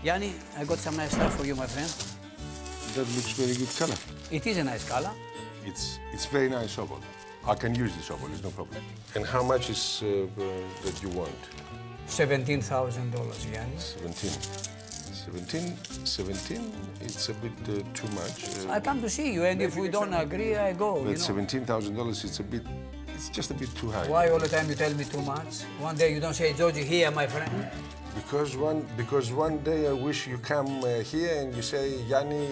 Yanni, I got some nice stuff for you, my friend. That looks very good color. It is a nice color. It's very nice opal. I can use this opal, it's no problem. And how much is that you want? $17,000, Yanni. 17, it's a bit too much. I come to see you, and if we don't agree, I go. But $17,000, it's just a bit too high. Why all the time you tell me too much? One day you don't say, Georgie, here, my friend. Because one day I wish you come here and you say, Yanni,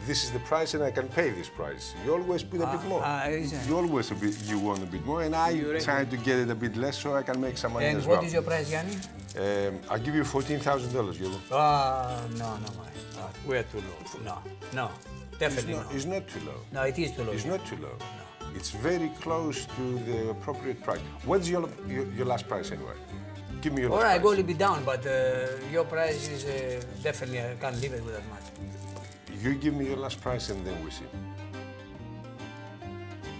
this is the price and I can pay this price. You always put a bit more. You want a bit more, and I try to get it a bit less so I can make some money as well. And what is your price, Yanni? I'll give you $14,000, Yolo. No, we're too low. No, definitely not. It's not too low. No, it is too low. It's not too low. No. It's very close to the appropriate price. What's your last price anyway? Give me your last price. All right, go a little bit down, but your price is definitely, I can't leave it with that much. You give me your last price and then we see.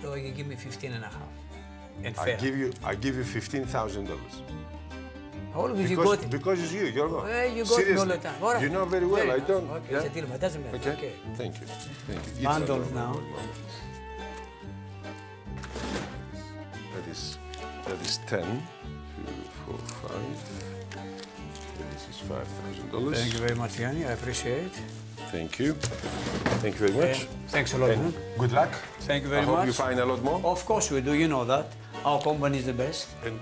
So you give me 15 and a half. And I fair. give you $15,000. How always you got it? Because it's you, you're not. Well, you got it all the time. All right. You know very well, I don't. Okay, yeah? it's a deal, but it doesn't matter. Okay. Thank you. Bundles now. That is 10, 2, 4, 5. This is $5,000. Thank you very much, Yanni. I appreciate it. Thank you. Thank you very much. Thanks a lot. And good luck. Thank you very much. I hope you find a lot more. Of course we do. You know that. Our company is the best. And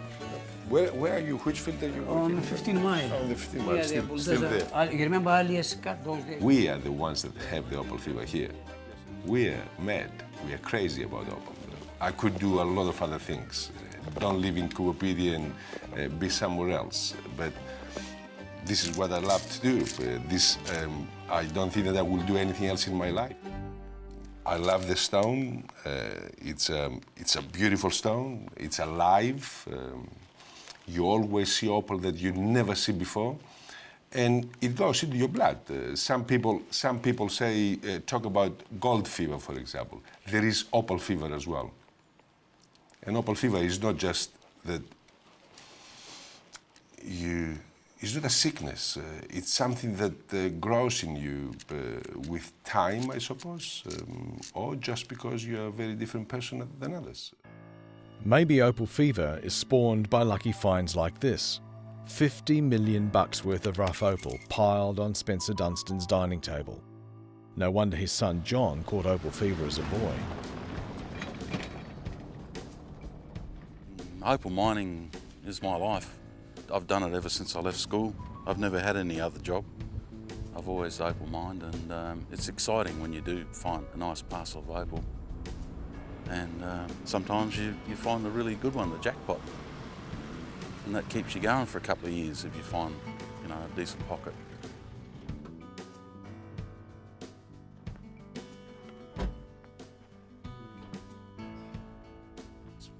where are you? Which field are you working? On 15 Mile. On the 15 Mile, still there. You remember alias cut those days? We are the ones that have the Opal fever here. We are mad. We are crazy about Opal. I could do a lot of other things. Don't live in Kuwapedia and be somewhere else. But this is what I love to do. I don't think that I will do anything else in my life. I love the stone. It's a beautiful stone. It's alive. You always see opal that you never see before, and it goes into your blood. Some people say talk about gold fever, for example. There is opal fever as well. And opal fever is not just that it's not a sickness. It's something that grows in you with time, I suppose, or just because you're a very different person than others. Maybe opal fever is spawned by lucky finds like this. $50 million worth of rough opal piled on Spencer Dunstan's dining table. No wonder his son John caught opal fever as a boy. Opal mining is my life. I've done it ever since I left school. I've never had any other job. I've always opal mined, and it's exciting when you do find a nice parcel of opal. And sometimes you find a really good one, the jackpot. And that keeps you going for a couple of years if you find, a decent pocket.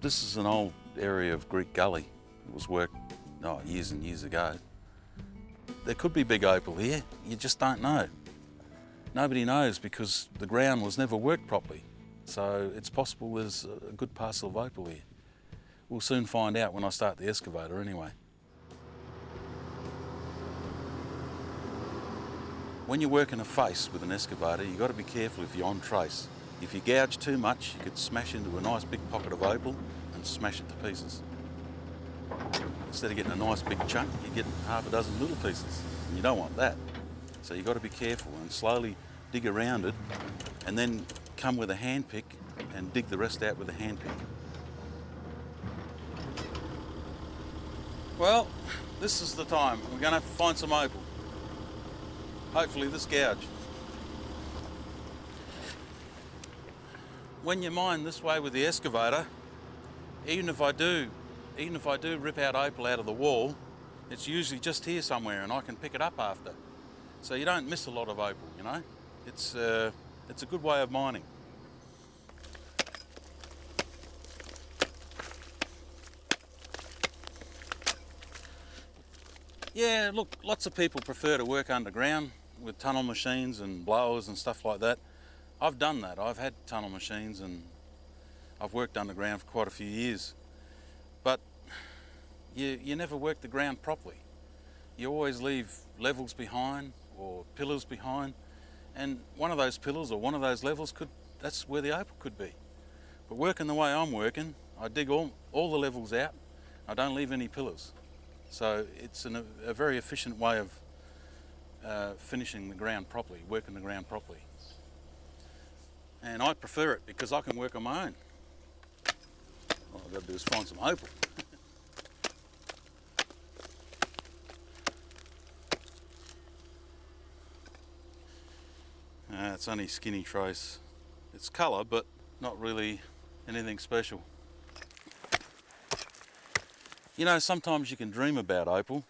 This is an old area of Greek Gully. It was worked years and years ago. There could be big opal here, you just don't know. Nobody knows because the ground was never worked properly. So it's possible there's a good parcel of opal here. We'll soon find out when I start the excavator anyway. When you're working a face with an excavator, you've got to be careful if you're on trace. If you gouge too much, you could smash into a nice big pocket of opal and smash it to pieces. Instead of getting a nice big chunk, you get half a dozen little pieces. And you don't want that. So you've got to be careful and slowly dig around it and then come with a hand pick and dig the rest out with a hand pick. Well, this is the time. We're going to find some opal. Hopefully this gouge. When you mine this way with the excavator, even if I do rip out opal out of the wall, it's usually just here somewhere and I can pick it up after. So you don't miss a lot of opal, It's a good way of mining. Yeah, look, lots of people prefer to work underground with tunnel machines and blowers and stuff like that. I've done that. I've had tunnel machines and I've worked underground for quite a few years. But you never work the ground properly. You always leave levels behind or pillars behind, and one of those pillars or one of those levels that's where the opal could be. But working the way I'm working, I dig all the levels out, I don't leave any pillars. So it's a very efficient way of finishing the ground properly, working the ground properly. And I prefer it because I can work on my own. All I've got to do is find some opal. It's only skinny trace. It's colour, but not really anything special. You know, sometimes you can dream about opal.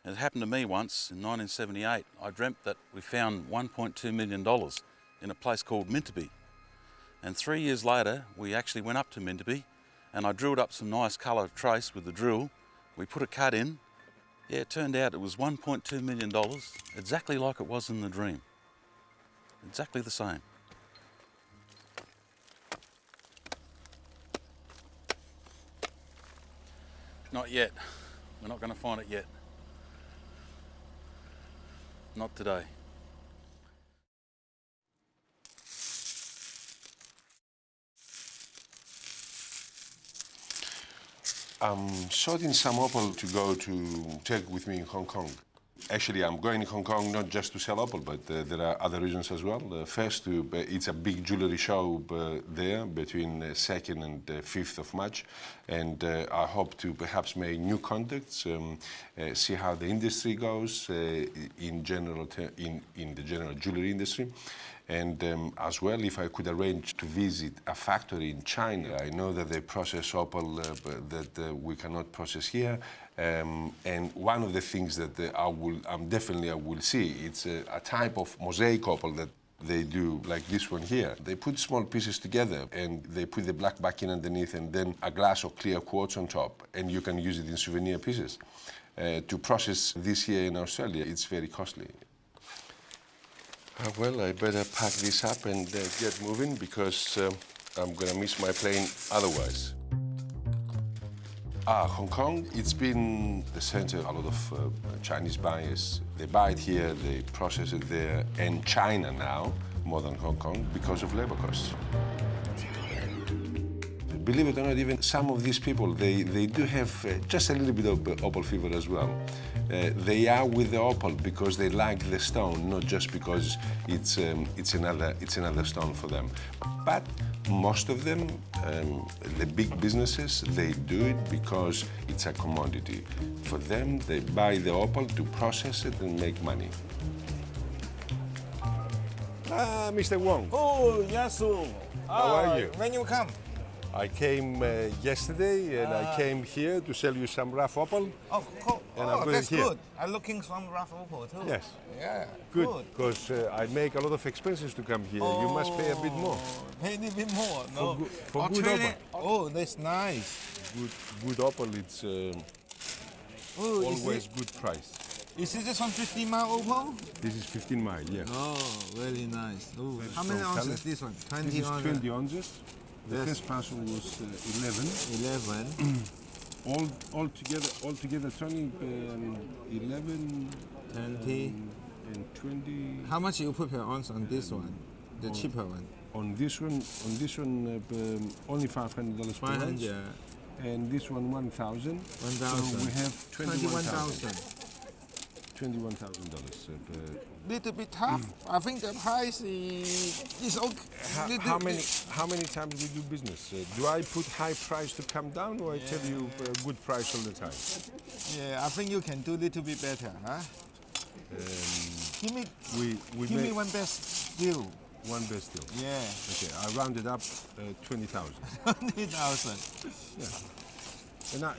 It happened to me once in 1978. I dreamt that we found $1.2 million in a place called Minterby. And 3 years later, we actually went up to Minterby and I drilled up some nice colour trace with the drill. We put a cut in. Yeah, it turned out it was $1.2 million, exactly like it was in the dream. Exactly the same. Not yet. We're not going to find it yet. Not today. I'm sorting some opal to go to take with me in Hong Kong. Actually, I'm going to Hong Kong not just to sell opal, but there are other reasons as well. First, it's a big jewellery show there between 2nd and 5th of March, and I hope to perhaps make new contacts, see how the industry goes in the general jewellery industry. And as well, if I could arrange to visit a factory in China. I know that they process opal that we cannot process here. And one of the things that I will see, it's a type of mosaic opal that they do, like this one here. They put small pieces together and they put the black backing underneath and then a glass of clear quartz on top, and you can use it in souvenir pieces. To process this here in Australia, it's very costly. Well, I better pack this up and get moving because I'm gonna miss my plane otherwise. Hong Kong, it's been the center of a lot of Chinese buyers. They buy it here, they process it there, and China now, more than Hong Kong, because of labor costs. Believe it or not, even some of these people, they do have just a little bit of opal fever as well. They are with the opal because they like the stone, not just because it's another stone for them. But most of them, the big businesses, they do it because it's a commodity. For them, they buy the opal to process it and make money. Mr. Wong. Oh, Yasu. How are you? When you come? I came yesterday and I came here to sell you some rough opal. Oh, cool. And I'm going that's here. good. I'm looking some rough opal too. Yes. Yeah. Good, because I make a lot of expenses to come here. You must pay a bit more. Pay a bit more. No. For good opal. Oh, that's nice. Good opal, it's Oh, always good price. Is this on 15 mile opal? This is 15 mile, yes. Oh, very nice. Oh, Very how many strong ounces color. this one? 20 This is ounces? 20 ounces. The Yes. first parcel was 11. 11. All together, Tony, 11, 20. and 20. How much you put per ounce on this one? The cheaper one? On this one, only $500 per ounce. 500. And this one 1,000. 1,000. So we have $21,000. 21,000. $21,000 per. Little bit tough. I think the price is okay. How many times we do business? Do I put high price to come down, or I tell you good price all the time? Yeah, I think you can do a little bit better, huh? Give me, We give me make one best deal. one best deal. Yeah, Okay, I rounded up 20,000. 20,000. Yeah.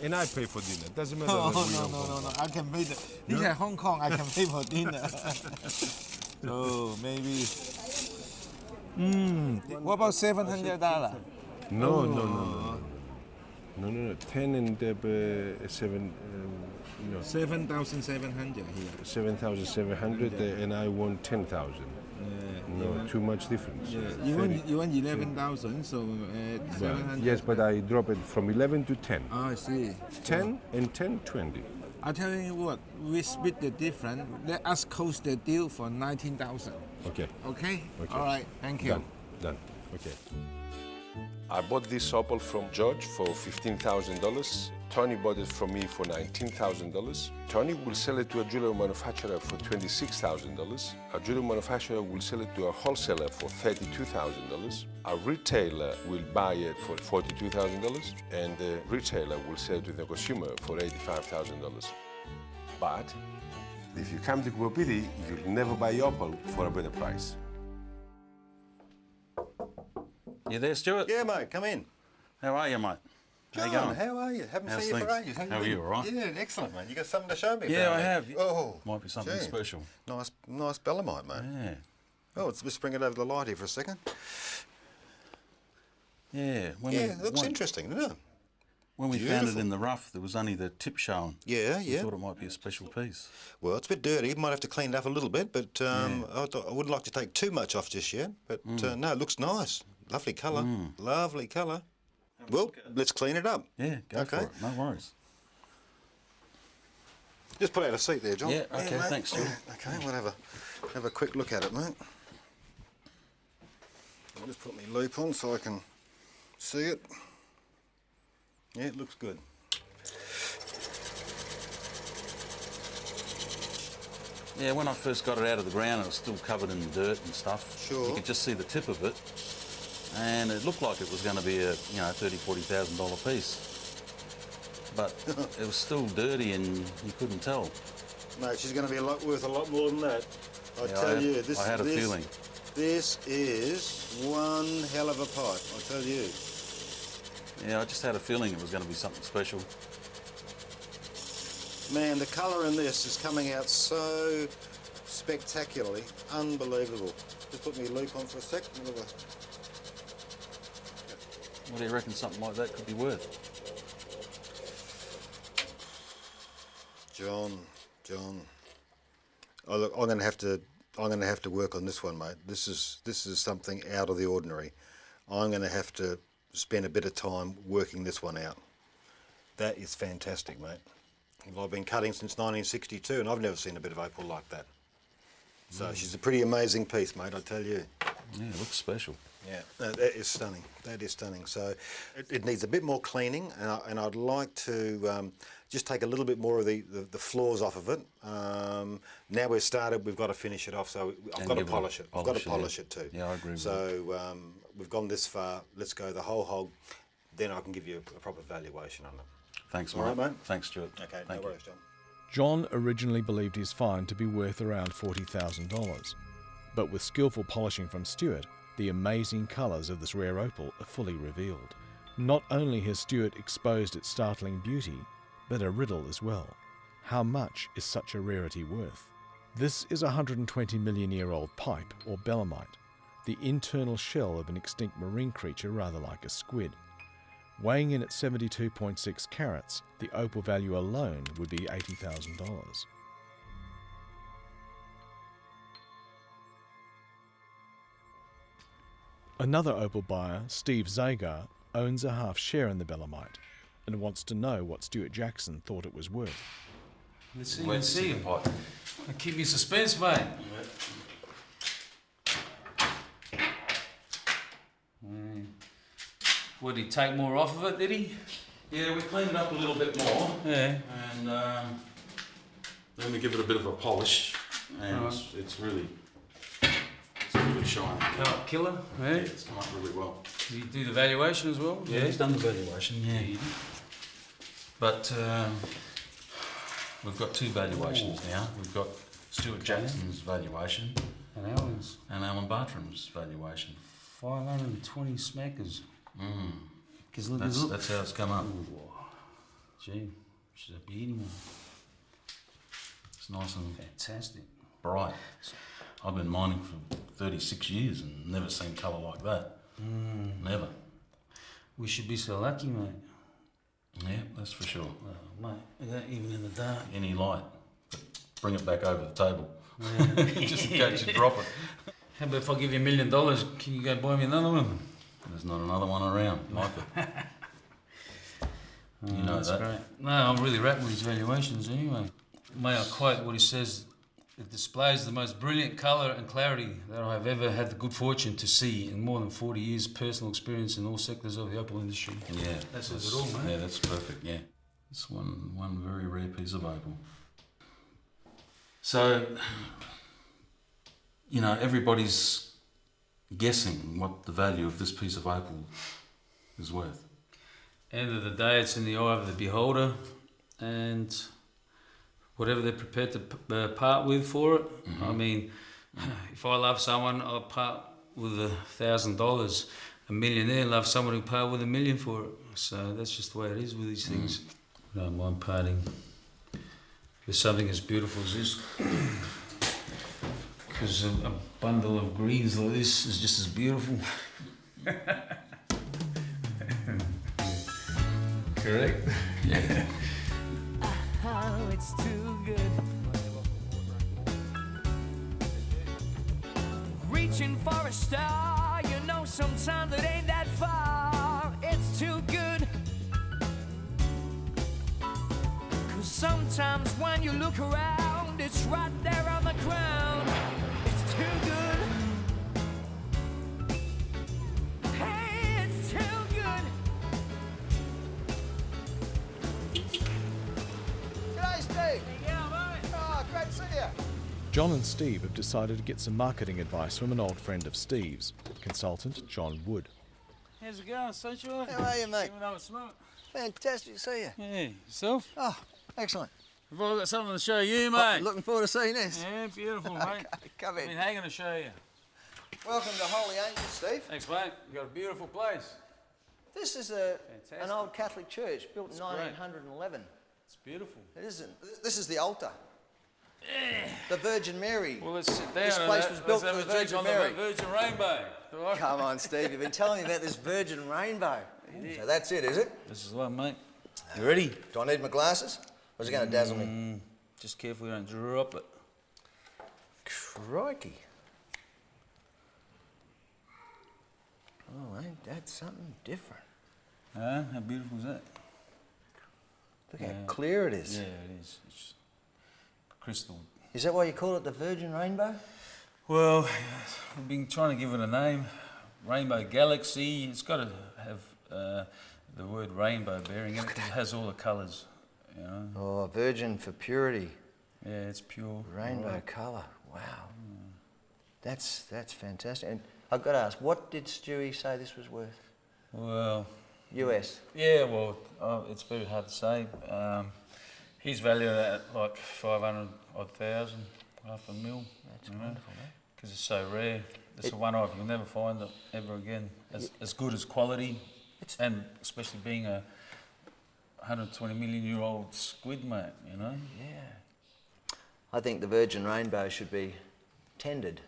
And I pay for dinner. Doesn't matter. Oh, whether we no, don't no, go. no, no. I can pay the. This is Hong Kong. I can pay for dinner. So maybe. What about $700? No. 10 and 7. 7,700 here. 7,700, and I want 10,000. Yeah. No, too much difference. Yeah. 30. You want 11,000, so Well, 700. yes, but I drop it from 11 to 10. Oh, I see. 10 and 10, 20. I tell you what, we split the difference. Let us close the deal for 19,000. Okay. Okay? Okay. All right. Thank you. Done. Okay. I bought this opal from George for $15,000. Tony bought it from me for $19,000. Tony will sell it to a jewelry manufacturer for $26,000. A jewelry manufacturer will sell it to a wholesaler for $32,000. A retailer will buy it for $42,000, and the retailer will sell it to the consumer for $85,000. But if you come to Kuopiti, you'll never buy opal for a better price. You there, Stuart? Yeah, mate, come in. How are you, mate? John, how you going? how are you? Haven't How's seen you for things? ages. How are been? you, all right? Yeah, excellent, mate. You got something to show me? Yeah, I apparently. have. Oh, Might be something gee. special. Nice Bellamite, mate. Yeah. Oh, let's bring it over the light here for a second. Yeah. It looks interesting, doesn't it? When we found it Beautiful. in the rough, there was only the tip showing. Yeah, We yeah. thought it might be a special piece. Well, it's a bit dirty. Might have to clean it up a little bit, but I wouldn't like to take too much off just yet. But no, it looks nice. Lovely colour. Lovely colour. Well, let's clean it up. Yeah, go for Okay. it. No worries. Just put out a seat there, John. Yeah, okay, mate. thanks, Stuart. Okay, we'll have a quick look at it, mate. I'll just put my loupe on so I can see it. Yeah, it looks good. Yeah, when I first got it out of the ground, it was still covered in dirt and stuff. Sure. You could just see the tip of it, and it looked like it was going to be a $30,000-$40,000 piece. But it was still dirty, and you couldn't tell. Mate, she's going to be worth a lot more than that. I tell you, this. I had a feeling. This is one hell of a pipe. I tell you. Yeah, I just had a feeling it was going to be something special. Man, the colour in this is coming out so spectacularly, unbelievable. Just put me loupe on for a sec. What do you reckon something like that could be worth? John. Oh, look, I'm going to have to work on this one, mate. This is something out of the ordinary. I'm going to have to spend a bit of time working this one out. That is fantastic, mate. Well, I've been cutting since 1962, and I've never seen a bit of opal like that. So she's a pretty amazing piece, mate, I tell you. Yeah, it looks special. Yeah, that is stunning. That is stunning. So it needs a bit more cleaning, and I'd like to just take a little bit more of the flaws off of it. Now we've started, we've got to finish it off, so I've got to polish it. I've got to polish it too. Yeah, I agree with So we've gone this far, let's go the whole hog, then I can give you a proper valuation on it. Thanks, All right, mate? Thanks, Stuart. Okay, Thank no you. worries, John. John originally believed his find to be worth around $40,000, but with skillful polishing from Stuart, the amazing colours of this rare opal are fully revealed. Not only has Stuart exposed its startling beauty, but a riddle as well. How much is such a rarity worth? This is a 120 million year old pipe, or belemite, the internal shell of an extinct marine creature rather like a squid. Weighing in at 72.6 carats, the opal value alone would be $80,000. Another opal buyer, Steve Zagar, owns a half share in the belemite and wants to know what Stuart Jackson thought it was worth. Let's see. Keep me suspense, mate. Would he take more off of it, did he? Yeah, we cleaned it up a little bit more. Yeah. And then we give it a bit of a polish, and Right. it's really shiny. Oh, killer, Yeah, yeah. it's come up really well. Did you do the valuation as well? Yeah, he's done the valuation, yeah. Yeah. But we've got two valuations now. We've got Stuart Jackson's valuation And Alan's and Alan Bartram's valuation. 520 smackers. Because look, That's how it's come up. Gee, she's a beauty, man. It's nice and Fantastic. bright. I've been mining for 36 years and never seen colour like that. Never. We should be so lucky, mate. Yeah, that's for sure. Mate, even in the dark. Any light, but bring it back over the table. Just in case you drop it. How about if I give you $1 million, can you go buy me another one? There's not another one around like it. You know That's that. great. No, I'm really wrapped with his valuations anyway. May I quote what he says? It displays the most brilliant colour and clarity that I have ever had the good fortune to see in more than 40 years personal experience in all sectors of the opal industry. Yeah, That says it all, mate. Yeah, that's perfect. Yeah, it's one very rare piece of opal. So, you know, everybody's guessing what the value of this piece of opal is worth. End of the day, it's in the eye of the beholder, and whatever they're prepared to part with for it. I mean, if I love someone, I'll part with $1,000. A millionaire loves someone who part with $1 million for it. So that's just the way it is with these things. I don't mind parting with something as beautiful as this, because a bundle of greens like this is just as beautiful. Correct? Yeah. Oh, it's too good. Reaching for a star, you know sometimes it ain't that far. It's too good. 'Cause sometimes when you look around, it's right there on the ground. It's too good. Hey, it's too good. G'day, Steve. Yeah, mate. Oh, great to see you. John and Steve have decided to get some marketing advice from an old friend of Steve's, consultant John Wood. How's it going, Sunshine? How are you, mate? Even though it's not. Fantastic to see you. Yeah, yourself? Oh, excellent. Have I got something to show you, Oh, mate? looking forward to seeing this. Yeah, beautiful, mate. Okay, come I've in. been hanging to show you. Welcome to Holy Angels, Steve. Thanks, mate. You got a beautiful place. This is Fantastic. an old Catholic church built in It's great. 1911. It's beautiful. It isn't. This is the altar. The Virgin Mary. Well, let's sit down. This and place that. was built Let's for have the a drink Virgin on Mary. the Virgin Rainbow. All right? Come on, Steve. You've been telling me about this Virgin Rainbow. So that's it, is it? This is one, mate. You ready? Do I need my glasses? Or is it going to dazzle me? Just careful you don't drop it. Crikey. Oh, ain't that something different? Huh? How beautiful is that? Look how clear it is. Yeah, it is. It's crystal. Is that why you call it the Virgin Rainbow? Well, we've been trying to give it a name. Rainbow Galaxy. It's got to have the word rainbow bearing it. It has all the colours, you know. Oh, Virgin for purity. Yeah, it's pure. Rainbow Right. colour. Wow. That's fantastic. And I've got to ask, what did Stewie say this was worth? Well, US. yeah, well, it's very hard to say. He's valued at like 500,000, half a mil. That's wonderful, eh? Because it's so rare. It's a one-off. You'll never find it ever again. As good as quality, and especially being a 120 million-year-old squid, mate. You know. Yeah. I think the Virgin Rainbow should be tendered.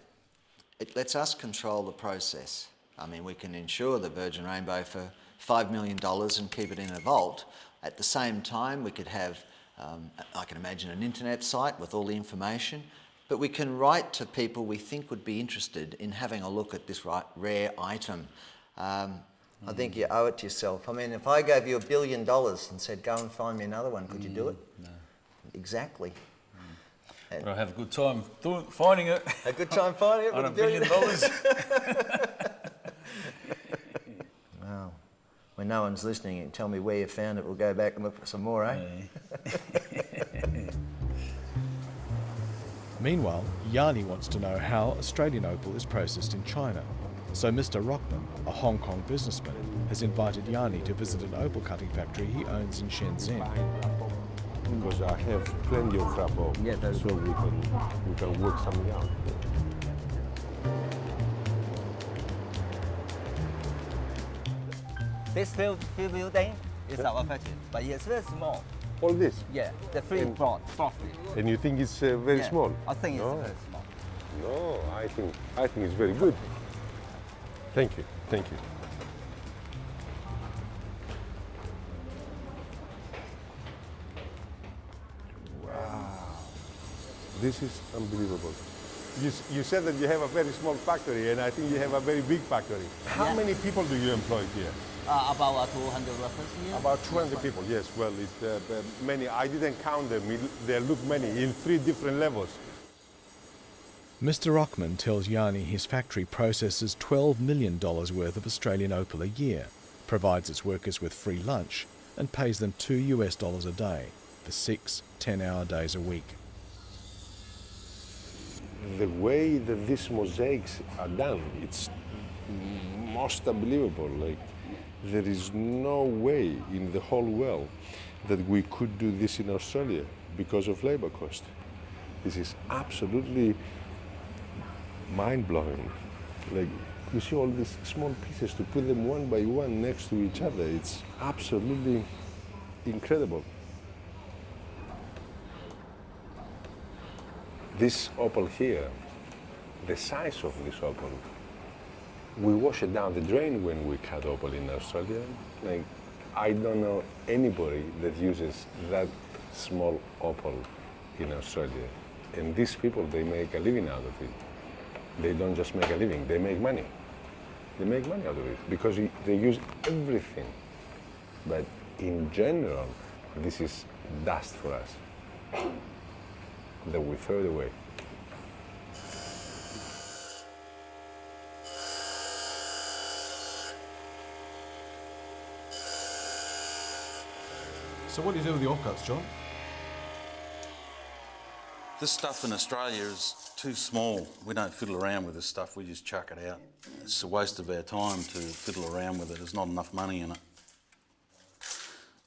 It lets us control the process. I mean, we can insure the Virgin Rainbow for $5 million and keep it in a vault. At the same time, we could have, I can imagine, an internet site with all the information, but we can write to people we think would be interested in having a look at this rare item. I think you owe it to yourself. I mean, if I gave you $1 billion and said, go and find me another one, could you do it? No. Exactly. But I have a good time finding it. A good time finding it On with $1 $1 billion. billion. Wow. When no one's listening, you can tell me where you found it. We'll go back and look for some more, eh? Yeah. Meanwhile, Yanni wants to know how Australian opal is processed in China. So Mr. Rockman, a Hong Kong businessman, has invited Yanni to visit an opal cutting factory he owns in Shenzhen. Because I have plenty of rubber, so we can work something out. This field building is our factory, but it's very small. All this, Yeah, the free broad, softly. and you think it's very Yeah, small? I think it's No. very small. No, I think it's very good. Thank you, thank you. Wow, this is unbelievable. You said that you have a very small factory, and I think you have a very big factory. How many people do you employ here? About 200 workers here. About 200 people, yes. Well, it's many. I didn't count them. There look many in 3 different levels. Mr. Rockman tells Yanni his factory processes $12 million worth of Australian opal a year, provides its workers with free lunch, and pays them $2 a day for 6 10-hour days a week. The way that these mosaics are done, it's most unbelievable. Like, there is no way in the whole world that we could do this in Australia because of labor cost. This is absolutely mind-blowing. Like, you see all these small pieces, to put them one by one next to each other, it's absolutely incredible. This opal here, the size of this opal, we wash it down the drain when we cut opal in Australia. Like, I don't know anybody that uses that small opal in Australia. And these people, they make a living out of it. They don't just make a living, they make money. They make money out of it because they use everything. But in general, this is dust for us that we throw it away. So what do you do with the offcuts, John? This stuff in Australia is too small. We don't fiddle around with this stuff, we just chuck it out. It's a waste of our time to fiddle around with it. There's not enough money in it.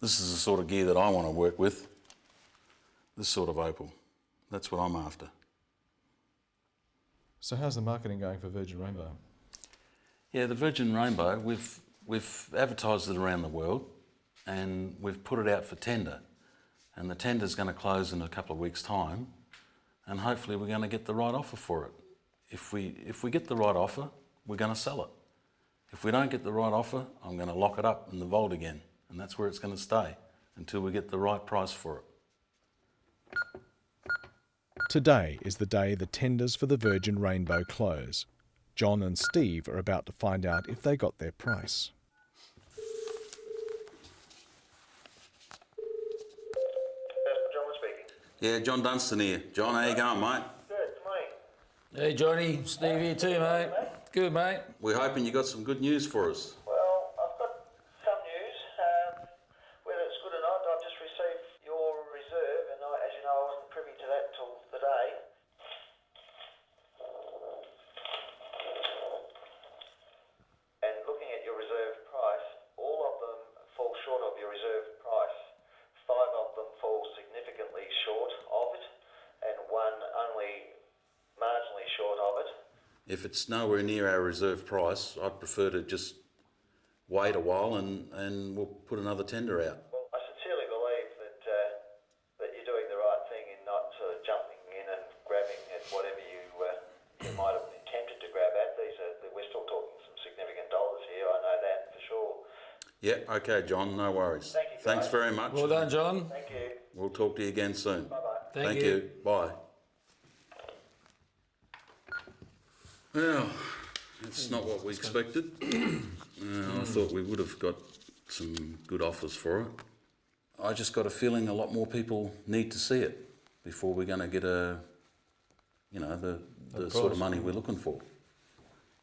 This is the sort of gear that I want to work with. This sort of opal. That's what I'm after. So how's the marketing going for Virgin Rainbow? Yeah, the Virgin Rainbow, we've advertised it around the world and we've put it out for tender. And the tender's going to close in a couple of weeks' time, and hopefully we're going to get the right offer for it. If we get the right offer, we're going to sell it. If we don't get the right offer, I'm going to lock it up in the vault again, and that's where it's going to stay until we get the right price for it. Today is the day the tenders for the Virgin Rainbow close. John and Steve are about to find out if they got their price. Yeah, John Dunstan here. John, how you going, mate? Good, mate. Hey, Johnny. Steve here too, mate. Good, mate. We're hoping you got some good news for us. Well, I've got some news. Whether it's good or not, I've just received your reserve, and as you know, I wasn't privy to that until today. And looking at your reserve price, all of them fall short of your reserve price. 5 of them fall significantly short of it, and 1 only marginally short of it. If it's nowhere near our reserve price, I'd prefer to just wait a while and we'll put another tender out. Well, I sincerely believe that you're doing the right thing in not sort of jumping in and grabbing at whatever you might have been tempted to grab at. We're still talking some significant dollars here, I know that for sure. Yeah, okay, John, no worries. Thank you, guys. Thanks very much. Well done, John. Thank you. We'll talk to you again soon. Bye-bye. Thank you. Bye. Well, that's not what we expected. I thought we would have got some good offers for it. I just got a feeling a lot more people need to see it before we're going to get the sort of money we're looking for.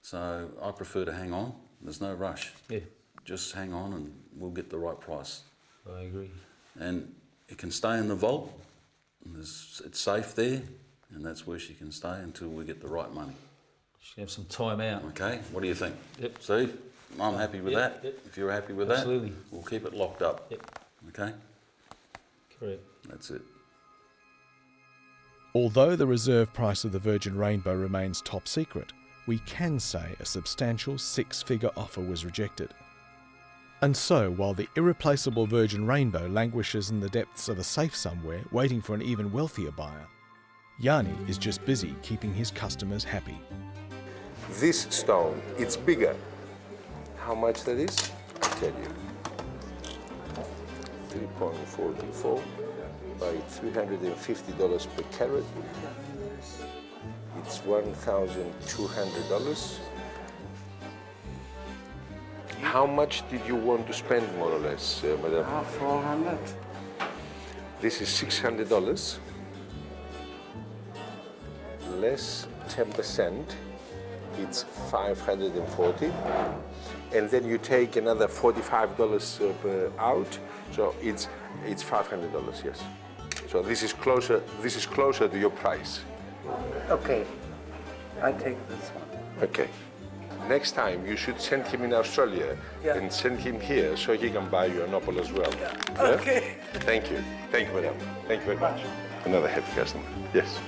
So I prefer to hang on. There's no rush. Yeah, Just hang on and we'll get the right price. I agree. And it can stay in the vault. It's safe there, and that's where she can stay until we get the right money. She can have some time out. Okay, what do you think? Yep. Steve, I'm happy with Yep, that. yep. If you're happy with Absolutely. that, we'll keep it locked up. Yep. Okay, Correct. that's it. Although the reserve price of the Virgin Rainbow remains top secret, we can say a substantial 6-figure offer was rejected. And so, while the irreplaceable Virgin Rainbow languishes in the depths of a safe somewhere, waiting for an even wealthier buyer, Yanni is just busy keeping his customers happy. This stone, it's bigger. How much that is? I'll tell you. 3.44 by $350 per carat. It's $1,200. How much did you want to spend, more or less, madam? 400. This is $600. Less 10%, it's 540. And then you take another $45 out, so it's $500, yes. So this is closer to your price. Okay, I take this one. Okay. Next time you should send him in Australia and send him here so he can buy you an Opal as well. Okay. Thank you. Thank you, madam. Thank you very much. Another happy customer. Yes.